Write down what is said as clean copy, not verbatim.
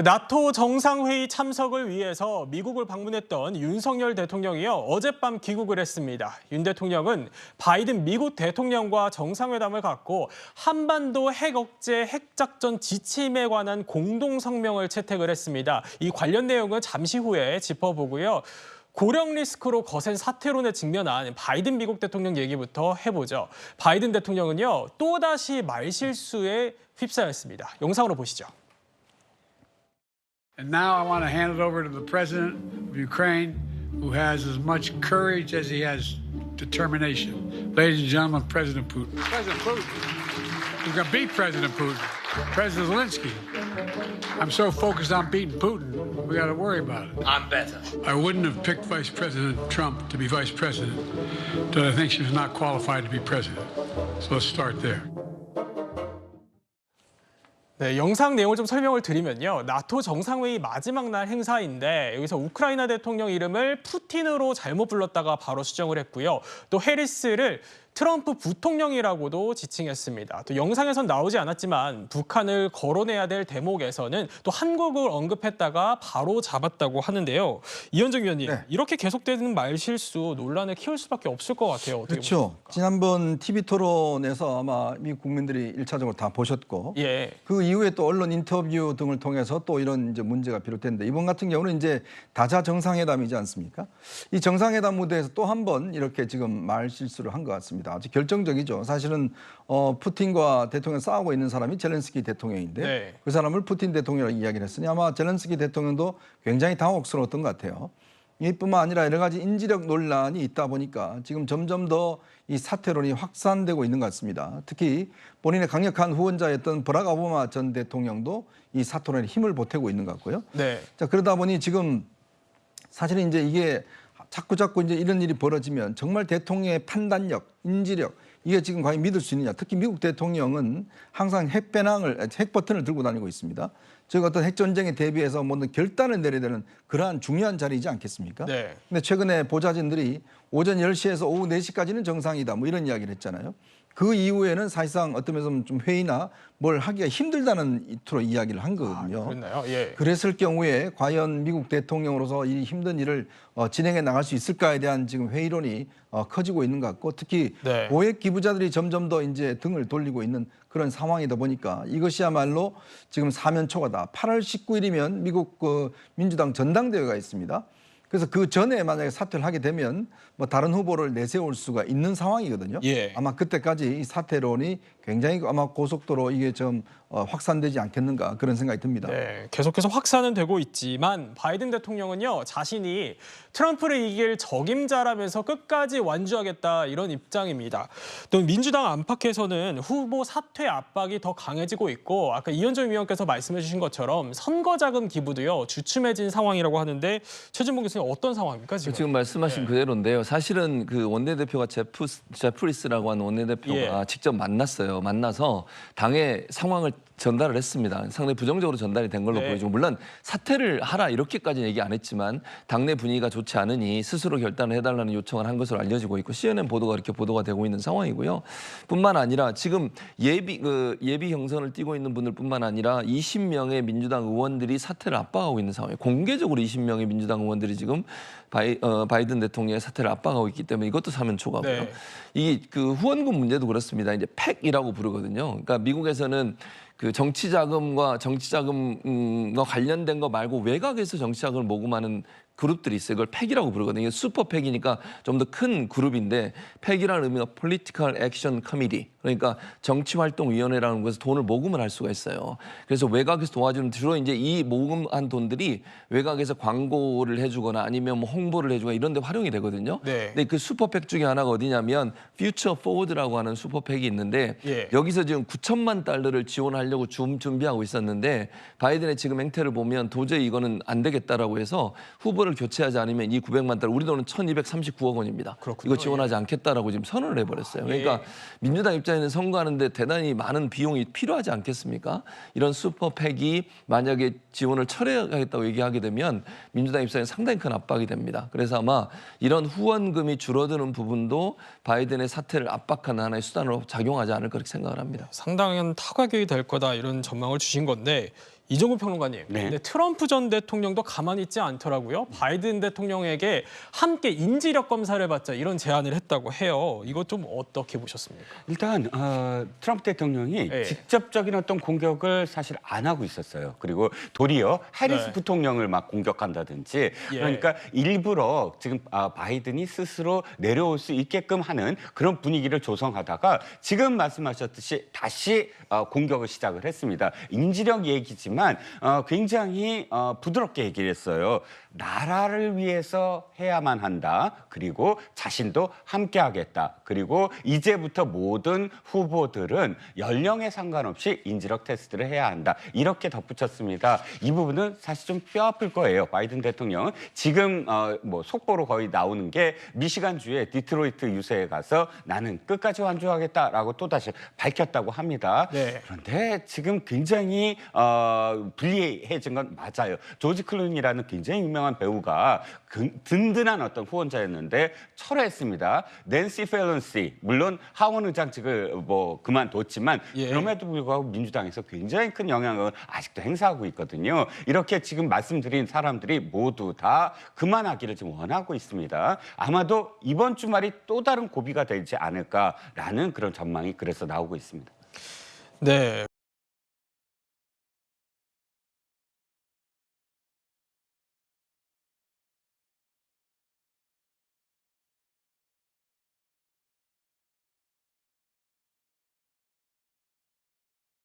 나토 정상회의 참석을 위해서 미국을 방문했던 윤석열 대통령이요, 어젯밤 귀국을 했습니다. 윤 대통령은 바이든 미국 대통령과 정상회담을 갖고 한반도 핵억제 핵작전 지침에 관한 공동성명을 채택을 했습니다. 이 관련 내용은 잠시 후에 짚어보고요. 고령 리스크로 거센 사태론에 직면한 바이든 미국 대통령 얘기부터 해보죠. 바이든 대통령은요, 또다시 말실수에 휩싸였습니다. 영상으로 보시죠. And now I want to hand it over to the president of Ukraine, who has as much courage as he has determination. Ladies and gentlemen, President Putin. President Putin. We're going to beat President Putin. President Zelensky. I'm so focused on beating Putin, we got to worry about it. I'm better. I wouldn't have picked Vice President Trump to be vice president, but I think she was not qualified to be president. So let's start there. 네, 영상 내용을 좀 설명을 드리면요. 나토 정상회의 마지막 날 행사인데 여기서 우크라이나 대통령 이름을 푸틴으로 잘못 불렀다가 바로 수정을 했고요. 또 해리스를 트럼프 부통령이라고도 지칭했습니다. 또 영상에선 나오지 않았지만 북한을 거론해야 될 대목에서는 또 한국을 언급했다가 바로 잡았다고 하는데요. 이현정 위원님, 네. 이렇게 계속되는 말실수 논란을 키울 수밖에 없을 것 같아요. 어떻게 그렇죠. 보십니까? 지난번 TV 토론에서 아마 미국 국민들이 1차적으로 다 보셨고 예. 그 이후에 또 언론 인터뷰 등을 통해서 또 이런 이제 문제가 비롯됐는데 이번 같은 경우는 이제 다자 정상회담이지 않습니까? 이 정상회담 무대에서 또 한 번 이렇게 지금 말 실수를 한 것 같습니다. 아주 결정적이죠. 사실은 푸틴과 대통령 싸우고 있는 사람이 젤렌스키 대통령인데 네. 그 사람을 푸틴 대통령이라고 이야기를 했으니 아마 젤렌스키 대통령도 굉장히 당혹스러웠던 것 같아요. 이뿐만 아니라 여러 가지 인지력 논란이 있다 보니까 지금 점점 더 이 사퇴론이 확산되고 있는 것 같습니다. 특히 본인의 강력한 후원자였던 버락 오바마 전 대통령도 이 사퇴론에 힘을 보태고 있는 것 같고요. 네. 자, 그러다 보니 지금 사실은 이제 이게 자꾸 이제 이런 일이 벌어지면 정말 대통령의 판단력, 인지력 이게 지금 과연 믿을 수 있느냐. 특히 미국 대통령은 항상 핵 버튼을 들고 다니고 있습니다. 즉 어떤 핵전쟁에 대비해서 모든 결단을 내려야 되는 그러한 중요한 자리이지 않겠습니까? 네. 근데 최근에 보좌진들이 오전 10시에서 오후 4시까지는 정상이다 뭐 이런 이야기를 했잖아요. 그 이후에는 사실상 어떤 면에서 좀 회의나 뭘 하기가 힘들다는 투로 이야기를 한 거거든요. 그랬나요? 예. 그랬을 경우에 과연 미국 대통령으로서 이 힘든 일을 진행해 나갈 수 있을까에 대한 지금 회의론이 커지고 있는 것 같고 특히 네. 고액 기부자들이 점점 더 이제 등을 돌리고 있는 그런 상황이다 보니까 이것이야말로 지금 사면초가다. 8월 19일이면 미국 민주당 전당대회가 있습니다. 그래서 그 전에 만약에 사퇴를 하게 되면 뭐 다른 후보를 내세울 수가 있는 상황이거든요. 예. 아마 그때까지 이 사퇴론이 굉장히 아마 고속도로 이게 좀 확산되지 않겠는가 그런 생각이 듭니다. 네, 계속해서 확산은 되고 있지만 바이든 대통령은요, 자신이 트럼프를 이길 적임자라면서 끝까지 완주하겠다 이런 입장입니다. 또 민주당 안팎에서는 후보 사퇴 압박이 더 강해지고 있고 아까 이현정 위원께서 말씀해 주신 것처럼 선거자금 기부도요 주춤해진 상황이라고 하는데 최진봉 교수님 어떤 상황입니까 지금? 말씀하신 그대로인데요. 사실은 그 원내대표가 제프리스라고 하는 원내대표가 예. 직접 만났어요. 만나서 당의 상황을 전달을 했습니다. 상당히 부정적으로 전달이 된 걸로 네. 보이죠. 물론 사퇴를 하라 이렇게까지는 얘기 안 했지만 당내 분위기가 좋지 않으니 스스로 결단을 해달라는 요청을 한 것으로 알려지고 있고 CNN 보도가 이렇게 보도가 되고 있는 상황이고요. 뿐만 아니라 지금 예비 경선을 띄고 있는 분들뿐만 아니라 20명의 민주당 의원들이 사퇴를 압박하고 있는 상황이에요. 공개적으로 20명의 민주당 의원들이 지금 바이든 대통령의 사퇴를 압박하고 있기 때문에 이것도 사면초가고요. 네. 이 그 후원금 문제도 그렇습니다. 이제 팩이라고 부르거든요. 그러니까 미국에서는 그 정치자금과 관련된 거 말고 외곽에서 정치자금을 모금하는 그룹들이 있어요. 이걸 팩이라고 부르거든요. 슈퍼 팩이니까 좀 더 큰 그룹인데 팩이라는 의미가 Political Action Committee. 그러니까 정치활동위원회라는 곳에서 돈을 모금을 할 수가 있어요. 그래서 외곽에서 도와주는 주로 이제 이 모금한 돈들이 외곽에서 광고를 해주거나 아니면 뭐 홍보를 해주거나 이런 데 활용이 되거든요. 네. 근데 그 슈퍼팩 중에 하나가 어디냐면 Future Forward라고 하는 슈퍼팩이 있는데 예. 여기서 지금 9천만 달러를 지원하려고 준비하고 있었는데 바이든의 지금 행태를 보면 도저히 이거는 안 되겠다라고 해서 후보를 교체하지 않으면 이 900만 달러 우리 돈은 1,239억 원입니다. 그렇군요. 이거 지원하지 않겠다라고 지금 선언을 해버렸어요. 그러니까 민주당 입장에는 선거하는데 대단히 많은 비용이 필요하지 않겠습니까? 이런 슈퍼팩이 만약에 지원을 철회하겠다고 얘기하게 되면 민주당 입장에 상당히 큰 압박이 됩니다. 그래서 아마 이런 후원금이 줄어드는 부분도 바이든의 사퇴를 압박하는 하나의 수단으로 작용하지 않을까 그렇게 생각을 합니다. 상당한 타격이 될 거다 이런 전망을 주신 건데 이종구 평론가님, 네. 근데 트럼프 전 대통령도 가만히 있지 않더라고요. 바이든 대통령에게 함께 인지력 검사를 받자 이런 제안을 했다고 해요. 이거 좀 어떻게 보셨습니까? 일단 트럼프 대통령이 네. 직접적인 어떤 공격을 사실 안 하고 있었어요. 그리고 도리어 해리스 네. 부통령을 막 공격한다든지 예. 그러니까 일부러 지금 바이든이 스스로 내려올 수 있게끔 하는 그런 분위기를 조성하다가 지금 말씀하셨듯이 다시 공격을 시작을 했습니다. 인지력 얘기지만 굉장히 부드럽게 얘기를 했어요. 나라를 위해서 해야만 한다. 그리고 자신도 함께하겠다. 그리고 이제부터 모든 후보들은 연령에 상관없이 인지력 테스트를 해야 한다. 이렇게 덧붙였습니다. 이 부분은 사실 좀 뼈아플 거예요. 바이든 대통령은 지금 뭐 속보로 거의 나오는 게 미시간주의 디트로이트 유세에 가서 나는 끝까지 완주하겠다라고 또다시 밝혔다고 합니다. 네. 그런데 지금 굉장히 불리해진 건 맞아요. 조지 클루니라는 굉장히 유명한 배우가 든든한 어떤 후원자였는데 철회했습니다. 낸시 펠런시 물론 하원 의장직을 뭐 그만뒀지만 예. 그럼에도 불구하고 민주당에서 굉장히 큰 영향을 아직도 행사하고 있거든요. 이렇게 지금 말씀드린 사람들이 모두 다 그만하기를 지금 원하고 있습니다. 아마도 이번 주말이 또 다른 고비가 되지 않을까라는 그런 전망이 그래서 나오고 있습니다. 네,